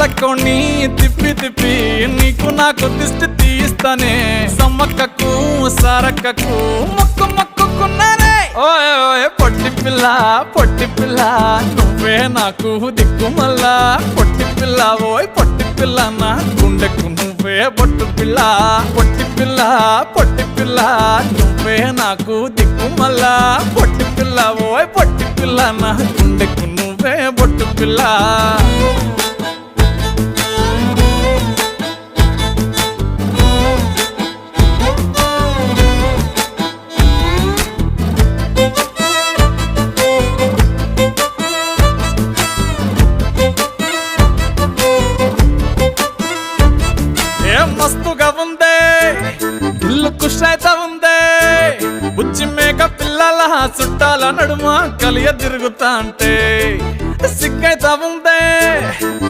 సక్కోని తిప్పి తిప్పి నీకు నాకు దిష్టి తీస్తానే సమ్మక్కకు సారక్కకు మొక్కు మొక్కుకున్నానే ఓయ్ ఓయ్ పొట్టి పిల్ల నువ్వే నాకు దిక్కుమల్లా పొట్టి పిల్ల ఓయ్ పొట్టి పిల్ల నా గుండెకు నువ్వే బొట్టు పిల్ల పొట్టి పిల్ల నువ్వే నాకు దిక్కుమల్లా పొట్టి పిల్ల ఓయ్ పొట్టి పిల్ల నా గుండెకు నువ్వే బొట్టు పిల్ల మస్తుగా ఉందే ఇల్లు కుషైత ఉందే బుచ్చి మేక పిల్లల చుట్టాల నడుమ కలియ తిరుగుతా అంటే సిగ్గైతా ఉందే